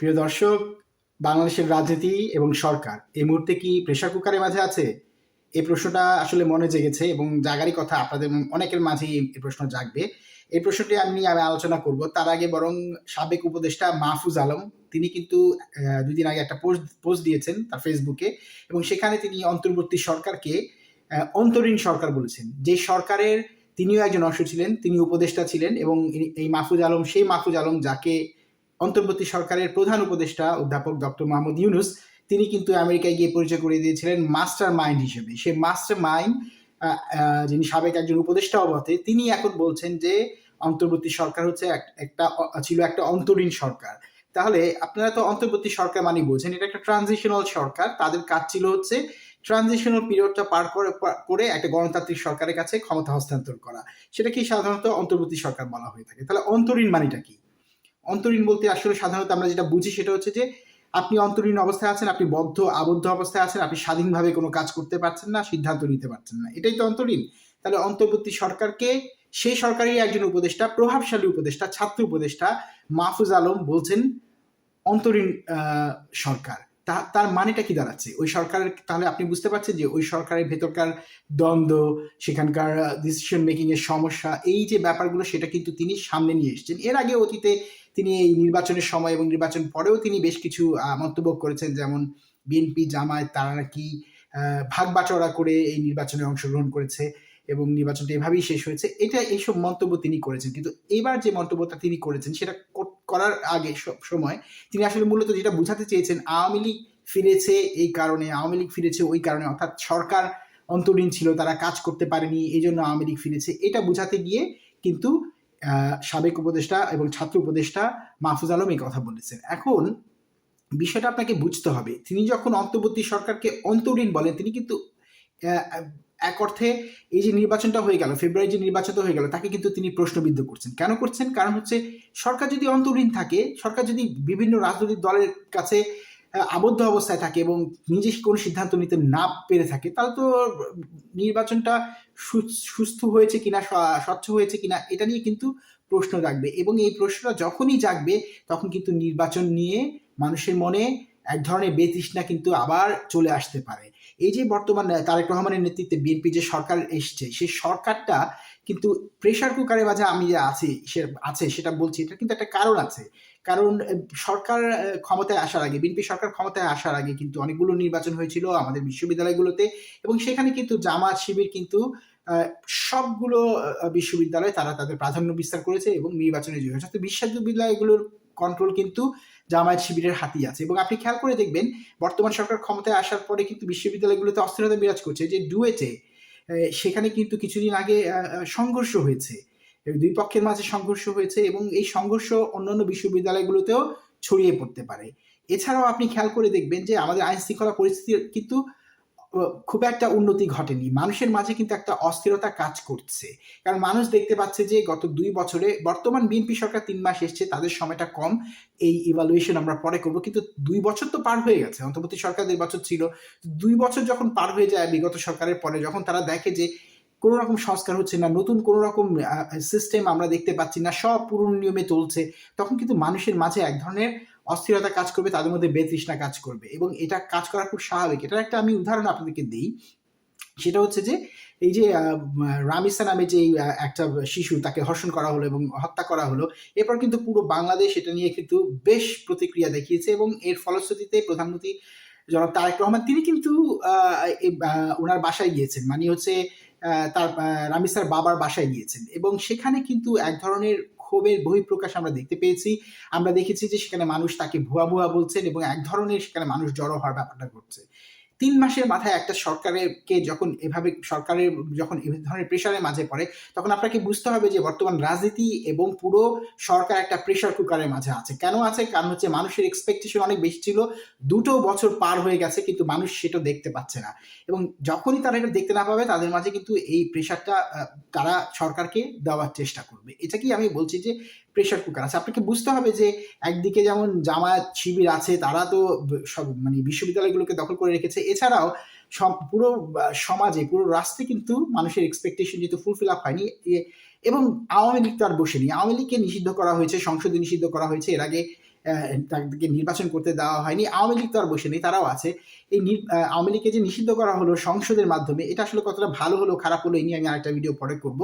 প্রিয় দর্শক, বাংলাদেশের রাজনীতি এবং সরকার এই মুহূর্তে কি প্রেসার কুকারের মাঝে আছে? এই প্রশ্নটা আসলে মনে জেগেছে এবং জাগারই কথা আপনাদের অনেকের মাঝেই এই প্রশ্ন জাগবে। এই প্রশ্নটি আমি আলোচনা করব। তার আগে বরং সাবেক উপদেষ্টা মাহফুজ আলম তিনি কিন্তু ২ দিন আগে একটা পোস্ট দিয়েছেন তার ফেসবুকে এবং সেখানে তিনি অন্তর্বর্তী সরকারকে অন্তরীণ সরকার বলেছেন। যে সরকারের তিনিও একজন অংশ ছিলেন, তিনি উপদেষ্টা ছিলেন এবং এই মাহফুজ আলম সেই মাহফুজ আলম যাকে অন্তর্বর্তী সরকারের প্রধান উপদেষ্টা অধ্যাপক ডক্টর মোহাম্মদ ইউনুস তিনি কিন্তু আমেরিকায় গিয়ে পরিচয় করে দিয়েছিলেন মাস্টার মাইন্ড হিসেবে। সেই মাস্টার মাইন্ড যিনি সাবেক একজন উপদেষ্টাও বটে, তিনি এখন বলছেন যে অন্তর্বর্তী সরকার হচ্ছে ছিল একটা অন্তরীণ সরকার। তাহলে আপনারা তো অন্তর্বর্তী সরকার মানে বোঝেন এটা একটা ট্রানজিশনাল সরকার। তাদের কাজ ছিল হচ্ছে ট্রানজিশনাল পিরিয়ডটা পার করে একটা গণতান্ত্রিক সরকারের কাছে ক্ষমতা হস্তান্তর করা। সেটাকে সাধারণত অন্তর্বর্তী সরকার বলা হয়ে থাকে। তাহলে অন্তরীণ মানেটা কি? অন্তরীণ বলতে আসলে সাধারণত আমরা যেটা বুঝি সেটা হচ্ছে যে আপনি অন্তরীণ অবস্থায় আছেন, আপনি আবদ্ধ অবস্থায় আছেন, আপনি স্বাধীনভাবে কোনো কাজ করতে পারছেন না, সিদ্ধান্ত নিতে পারছেন না, এটাই তো অন্তরীণ। তাহলে অন্তর্বর্তী সরকারকে সেই সরকারেরই একজন উপদেষ্টা, প্রভাবশালী উপদেষ্টা, ছাত্র উপদেষ্টা মাহফুজ আলম বলছেন অন্তরীণ সরকার। তার মানেটা কি দাঁড়াচ্ছে? ওই সরকারের, তাহলে আপনি বুঝতে পারছেন যে ওই সরকারের ভেতরকার দ্বন্দ্ব, সেখানকার ডিসিশন মেকিং এর সমস্যা, এই যে ব্যাপারগুলো সেটা কিন্তু তিনি সামনে নিয়ে এসেছেন। এর আগে অতীতে তিনি এই নির্বাচনের সময় এবং নির্বাচন পরেও তিনি বেশ কিছু মন্তব্য করেছেন, যেমন বিএনপি জামায়াত তারা নাকি ভাগ বাটোয়ারা করে এই নির্বাচনে অংশগ্রহণ করেছে এবং নির্বাচনটা এভাবেই শেষ হয়েছে। এইসব মন্তব্য তিনি করেছেন, কিন্তু এবার যে মন্তব্যটা তিনি করেছেন সেটা করার আগে সময় তিনি আসলে মূলত যেটা বোঝাতে চেয়েছেন, আওয়ামী লীগ ফিরেছে এই কারণে, আওয়ামী লীগ ফিরেছে ওই কারণে, অর্থাৎ সরকার অন্তরীণ ছিল, তারা কাজ করতে পারেনি, এই জন্য আওয়ামী লীগ ফিরেছে, এটা বোঝাতে গিয়ে কিন্তু সাবেক উপদেষ্টা এবং ছাত্র উপদেষ্টা মাহফুজ আলম এই কথা বলেছেন। এখন বিষয়টা আপনাকে বুঝতে হবে, তিনি যখন অন্তর্বর্তী সরকারকে অন্তরীণ বলেন, তিনি কিন্তু এক অর্থে এই যে নির্বাচনটা হয়ে গেল, ফেব্রুয়ারি যে নির্বাচনটা হয়ে গেল, তাকে কিন্তু তিনি প্রশ্নবিদ্ধ করছেন। কেন করছেন? কারণ হচ্ছে সরকার যদি অন্তরীণ থাকে, সরকার যদি বিভিন্ন রাজনৈতিক দলের কাছে আবদ্ধ অবস্থায় থাকে এবং নিজে কোনো সিদ্ধান্ত নিতে না পেরে থাকে, তাহলে তো নির্বাচনটা সুস্থ হয়েছে কিনা, স্বচ্ছ হয়েছে কিনা, এটা নিয়ে কিন্তু প্রশ্ন জাগবে এবং এই প্রশ্নটা যখনই জাগবে তখন কিন্তু নির্বাচন নিয়ে মানুষের মনে এক ধরনের বেতৃষ্ণা কিন্তু আবার চলে আসতে পারে। এই যে বর্তমান তারেক রহমানের নেতৃত্বে বিএনপি যে সরকার এসছে, সেই সরকারটা কিন্তু প্রেসার কুকারের মাঝে আমি যে আছে সেটা বলছি, এটা কিন্তু একটা কারণ আছে। কারণ সরকার ক্ষমতায় আসার আগে, বিএনপি সরকার ক্ষমতায় আসার আগে কিন্তু অনেকগুলো নির্বাচন হয়েছিল আমাদের বিশ্ববিদ্যালয়গুলোতে এবং সেখানে কিন্তু জামাত শিবির কিন্তু সবগুলো বিশ্ববিদ্যালয়ে তারা তাদের প্রাধান্য বিস্তার করেছে এবং নির্বাচনে জয়ী হয়েছে। বিশ্ববিদ্যালয়গুলোর কন্ট্রোল কিন্তু জামায়াত শিবিরের হাতেই আছে এবং আপনি খেয়াল করে দেখবেন বর্তমান সরকার ক্ষমতায় আসার পরে কিন্তু বিশ্ববিদ্যালয়গুলোতে অস্থিরতা বিরাজ করছে। যে ডুয়েটে সেখানে কিন্তু কিছুদিন আগে সংঘর্ষ হয়েছে, দুই পক্ষের মাঝে সংঘর্ষ হয়েছে এবং এই সংঘর্ষ অন্যান্য বিশ্ববিদ্যালয়গুলোতেও ছড়িয়ে পড়তে পারে। এছাড়াও আপনি খেয়াল করে দেখবেন যে আমাদের আইন শৃঙ্খলা পরিস্থিতি কিন্তু খুব একটা উন্নতি ঘটেনি। মানুষের মাঝে কিন্তু একটা অস্থিরতা কাজ করছে। কারণ মানুষ দেখতে পাচ্ছে যে গত ২ বছরে, বর্তমান বিএনপি সরকার ৩ মাস এসছে, তাদের সময়টা কম, এই ইভালুয়েশন আমরা পরে করব, কিন্তু ২ বছর তো পার হয়ে গেছে। অন্তর্বর্তী সরকার ১.৫ বছর ছিল। ২ বছর যখন পার হয়ে যায় বিগত সরকারের পরে, যখন তারা দেখে যে কোনো রকম সংস্কার হচ্ছে না, নতুন কোনো রকম সিস্টেম আমরা দেখতে পাচ্ছি না, সব পুরনো নিয়মে চলছে, তখন কিন্তু মানুষের মাঝে এক ধরনের অস্থিরতা কাজ করবে, তাদের মধ্যে বেতৃষ্ণা কাজ করবে এবং এটা কাজ করা খুব স্বাভাবিক। এটার একটা আমি উদাহরণ আপনাদেরকে দিই, সেটা হচ্ছে যে এই যে রামিসা নামে যে একটা শিশু, তাকে ধর্ষণ করা হলো এবং হত্যা করা হলো, এরপর কিন্তু পুরো বাংলাদেশ এটা নিয়ে কিন্তু বেশ প্রতিক্রিয়া দেখিয়েছে এবং এর ফলশ্রুতিতে প্রধানমন্ত্রী জনাব তারেক রহমান তিনি কিন্তু ওনার বাসায় গিয়েছেন, মানে হচ্ছে তার রামিসার বাবার বাসায় গিয়েছেন এবং সেখানে কিন্তু এক ধরনের ক্ষোভের বহিঃপ্রকাশ আমরা দেখতে পেয়েছি। আমরা দেখেছি যে সেখানে মানুষ তাকে ভুয়া ভুয়া বলছেন এবং এক ধরনের সেখানে মানুষ জড়ো হওয়ার ব্যাপারটা ঘটছে। ৩ মাসের মাথায় একটা সরকারকে যখন সরকারের যখন এ ধরনের প্রেশারের মাঝে পড়ে, তখন আপনাকে বুঝতে হবে যে বর্তমান রাজনীতি এবং পুরো সরকার একটা প্রেশার কুকারের মাঝে আছে। কেন আছে? কারণ হচ্ছে মানুষের এক্সপেকটেশন অনেক বেশি ছিল। ২টো বছর পার হয়ে গেছে কিন্তু মানুষ সেটা দেখতে পাচ্ছে না এবং যখনই তারা এটা দেখতে না পাবে তাদের মাঝে কিন্তু এই প্রেশারটা তারা সরকারকে দেওয়ার চেষ্টা করবে। এটাকেই আমি বলছি যে প্রেশার কুকার আছে। আপনাকে বুঝতে হবে যে একদিকে যেমন জামায়াত শিবির আছে, তারা তো সব মানে বিশ্ববিদ্যালয়গুলোকে দখল করে রেখেছে, এছাড়াও পুরো সমাজে, পুরো রাষ্ট্রে কিন্তু মানুষের এক্সপেকটেশন যেহেতু ফুলফিল আপ হয়নি এবং আওয়ামী লীগ তো আর বসেনি। আওয়ামী লীগকে নিষিদ্ধ করা হয়েছে, সংসদে নিষিদ্ধ করা হয়েছে। এর আগে তাদেরকে নির্বাচন করতে দেওয়া হয়নি। আওয়ামী লীগ তো আর বসে নেই, তারাও আছে। এই আওয়ামী লীগকে যে নিষিদ্ধ করা হলো সংসদের মাধ্যমে, এটা আসলে কতটা ভালো হলো খারাপ হলো এই নিয়ে আমি আরেকটা ভিডিও পরে করব।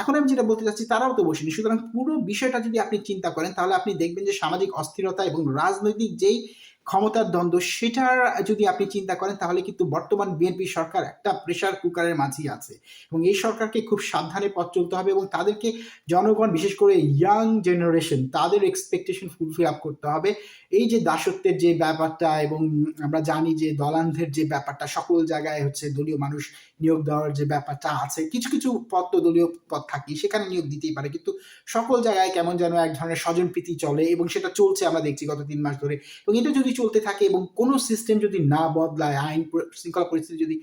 এখন আমি যেটা বলতে চাচ্ছি, তারাও তো বসেনি। সুতরাং পুরো বিষয়টা যদি আপনি চিন্তা করেন, তাহলে আপনি দেখবেন যে সামাজিক অস্থিরতা এবং রাজনৈতিক যেই ক্ষমতার দ্বন্দ্ব, সেটার যদি আপনি চিন্তা করেন, তাহলে কিন্তু বর্তমান বিএনপি সরকার একটা প্রেসার কুকারের মাঝেই আছে এবং এই সরকারকে খুব সাবধানে পথ চলতে হবে এবং তাদেরকে জনগণ, বিশেষ করে ইয়াং জেনারেশন, তাদের এক্সপেকটেশন ফুলফিল আপ করতে হবে। এই যে দাসত্বের যে ব্যাপারটা, এবং আমরা জানি যে দলান্ধের যে ব্যাপারটা, সকল জায়গায় হচ্ছে দলীয় মানুষ নিয়োগ দেওয়ার যে ব্যাপারটা আছে, কিছু কিছু পদ তো দলীয় পদ থাকি, সেখানে নিয়োগ দিতেই পারে, কিন্তু সকল জায়গায় কেমন যেন এক ধরনের স্বজনপ্রীতি চলে এবং সেটা চলছে, আমরা দেখছি গত 3 মাস ধরে। এবং এটা যদি চলতে থাকে এবং কোনো সিস্টেম যদি না বদলায়, আইন শৃঙ্খলা পরিস্থিতি যদি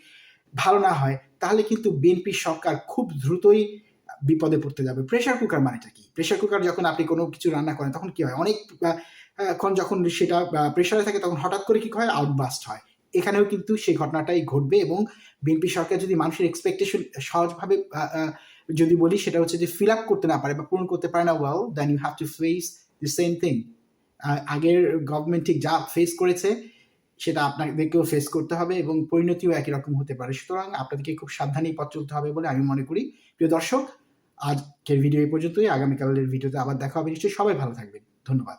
ভালো না হয়, তাহলে কিন্তু বিএনপি সরকার খুব দ্রুতই বিপদে পড়তে যাবে। প্রেসার কুকার মানেটা কি? প্রেসার কুকার যখন আপনি কোনো কিছু রান্না করেন, তখন কি হয়, অনেক এখন যখন সেটা প্রেসারে থাকে, তখন হঠাৎ করে কি হয়, আউটবাস্ট হয়। এখানেও কিন্তু সেই ঘটনাটাই ঘটবে এবং বিএনপি সরকার যদি মানুষের এক্সপেকটেশন সহজভাবে যদি বলি, সেটা হচ্ছে যে ফিল আপ করতে না পারে বা পূরণ করতে পারে না, well then you have to face the same thing. আগের গভর্নমেন্ট ঠিক যা ফেস করেছে, সেটা আপনাদেরকেও ফেস করতে হবে এবং পরিণতিও একই রকম হতে পারে। সুতরাং আপনাদেরকে খুব সাবধানেই পথ চলতে হবে বলে আমি মনে করি। প্রিয় দর্শক, আজকের ভিডিও এই পর্যন্তই। আগামীকালের ভিডিওতে আবার দেখা হবে নিশ্চয়ই। সবাই ভালো থাকবেন। ধন্যবাদ।